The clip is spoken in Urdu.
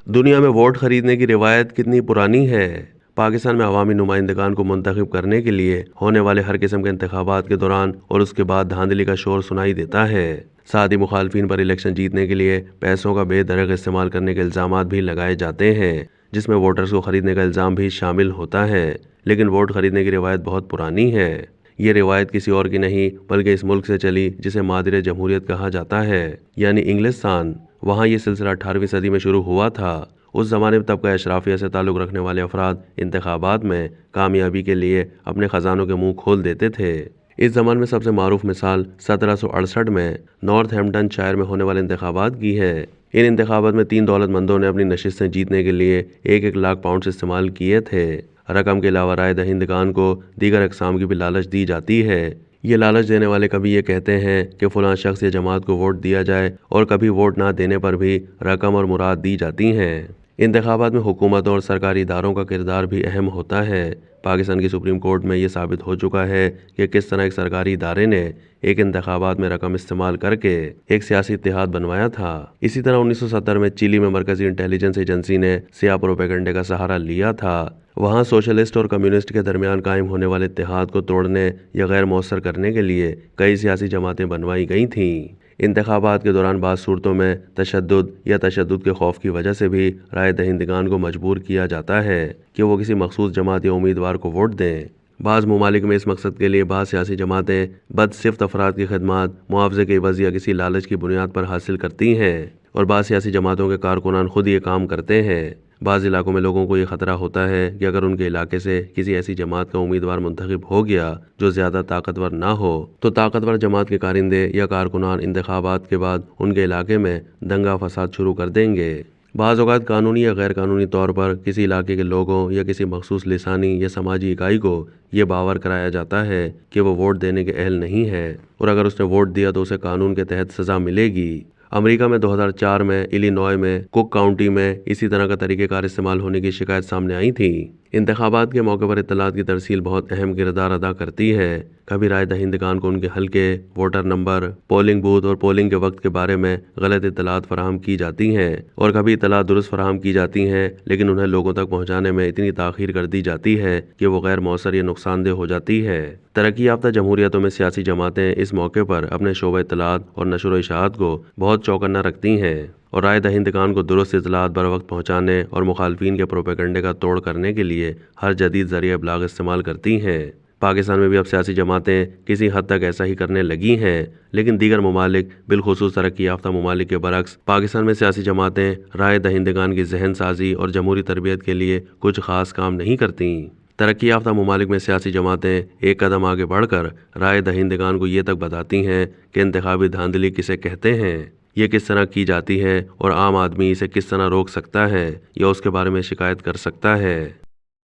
دنیا میں ووٹ خریدنے کی روایت کتنی پرانی ہے؟ پاکستان میں عوامی نمائندگان کو منتخب کرنے کے لیے ہونے والے ہر قسم کے انتخابات کے دوران اور اس کے بعد دھاندلی کا شور سنائی دیتا ہے۔ ساتھ ہی مخالفین پر الیکشن جیتنے کے لیے پیسوں کا بے دریغ استعمال کرنے کے الزامات بھی لگائے جاتے ہیں، جس میں ووٹرز کو خریدنے کا الزام بھی شامل ہوتا ہے۔ لیکن ووٹ خریدنے کی روایت بہت پرانی ہے۔ یہ روایت کسی اور کی نہیں بلکہ اس ملک سے چلی جسے مادر جمہوریت کہا جاتا ہے، یعنی انگلستان۔ وہاں یہ سلسلہ 18ویں صدی میں شروع ہوا تھا۔ اس زمانے میں طبقہ اشرافیہ سے تعلق رکھنے والے افراد انتخابات میں کامیابی کے لیے اپنے خزانوں کے منہ کھول دیتے تھے۔ اس زمانے میں سب سے معروف مثال 1768 میں نارتھ ہیمپٹن شائر میں ہونے والے انتخابات کی ہے۔ ان انتخابات میں 3 دولت مندوں نے اپنی نشستیں جیتنے کے لیے 1 لاکھ پاؤنڈز استعمال کیے تھے۔ رقم کے علاوہ رائے دہندگان کو دیگر اقسام کی بھی لالچ دی جاتی ہے۔ یہ لالچ دینے والے کبھی یہ کہتے ہیں کہ فلاں شخص یا جماعت کو ووٹ دیا جائے، اور کبھی ووٹ نہ دینے پر بھی رقم اور مراد دی جاتی ہیں۔ انتخابات میں حکومتوں اور سرکاری اداروں کا کردار بھی اہم ہوتا ہے۔ پاکستان کی سپریم کورٹ میں یہ ثابت ہو چکا ہے کہ کس طرح ایک سرکاری ادارے نے ایک انتخابات میں رقم استعمال کر کے ایک سیاسی اتحاد بنوایا تھا۔ اسی طرح 1970 میں چلی میں مرکزی انٹیلیجنس ایجنسی نے سیاہ پروپیگنڈے کا سہارا لیا تھا۔ وہاں سوشلسٹ اور کمیونسٹ کے درمیان قائم ہونے والے اتحاد کو توڑنے یا غیر مؤثر کرنے کے لیے کئی سیاسی جماعتیں بنوائی گئی تھیں۔ انتخابات کے دوران بعض صورتوں میں تشدد کے خوف کی وجہ سے بھی رائے دہندگان کو مجبور کیا جاتا ہے کہ وہ کسی مخصوص جماعت یا امیدوار کو ووٹ دیں۔ بعض ممالک میں اس مقصد کے لیے بعض سیاسی جماعتیں بدصفت افراد کی خدمات معاوضے کے عوض یا کسی لالچ کی بنیاد پر حاصل کرتی ہیں، اور بعض سیاسی جماعتوں کے کارکنان خود یہ کام کرتے ہیں۔ بعض علاقوں میں لوگوں کو یہ خطرہ ہوتا ہے کہ اگر ان کے علاقے سے کسی ایسی جماعت کا امیدوار منتخب ہو گیا جو زیادہ طاقتور نہ ہو، تو طاقتور جماعت کے کارندے یا کارکنان انتخابات کے بعد ان کے علاقے میں دنگا فساد شروع کر دیں گے۔ بعض اوقات قانونی یا غیر قانونی طور پر کسی علاقے کے لوگوں یا کسی مخصوص لسانی یا سماجی اکائی کو یہ باور کرایا جاتا ہے کہ وہ ووٹ دینے کے اہل نہیں ہے، اور اگر اس نے ووٹ دیا تو اسے قانون کے تحت سزا ملے گی۔ امریکہ میں 2004 میں الینوائے میں کک کاؤنٹی میں اسی طرح کا طریقہ کار استعمال ہونے کی شکایت سامنے آئی تھی۔ انتخابات کے موقع پر اطلاعات کی ترسیل بہت اہم کردار ادا کرتی ہے۔ کبھی رائے دہندگان کو ان کے حلقے، ووٹر نمبر، پولنگ بوتھ اور پولنگ کے وقت کے بارے میں غلط اطلاعات فراہم کی جاتی ہیں، اور کبھی اطلاعات درست فراہم کی جاتی ہیں لیکن انہیں لوگوں تک پہنچانے میں اتنی تاخیر کر دی جاتی ہے کہ وہ غیر مؤثر یا نقصان دہ ہو جاتی ہے۔ ترقی یافتہ جمہوریتوں میں سیاسی جماعتیں اس موقع پر اپنے شعبہ اطلاعات اور نشر و اشاعت کو بہت چوکنا رکھتی ہیں، اور رائے دہندگان کو درست اطلاعات بر وقت پہنچانے اور مخالفین کے پروپیگنڈے کا توڑ کرنے کے لیے ہر جدید ذریعہ ابلاغ استعمال کرتی ہیں۔ پاکستان میں بھی اب سیاسی جماعتیں کسی حد تک ایسا ہی کرنے لگی ہیں، لیکن دیگر ممالک بالخصوص ترقی یافتہ ممالک کے برعکس پاکستان میں سیاسی جماعتیں رائے دہندگان کی ذہن سازی اور جمہوری تربیت کے لیے کچھ خاص کام نہیں کرتیں۔ ترقی یافتہ ممالک میں سیاسی جماعتیں ایک قدم آگے بڑھ کر رائے دہندگان کو یہ تک بتاتی ہیں کہ انتخابی دھاندلی کسے کہتے ہیں، یہ کس طرح کی جاتی ہے، اور عام آدمی اسے کس طرح روک سکتا ہے یا اس کے بارے میں شکایت کر سکتا ہے۔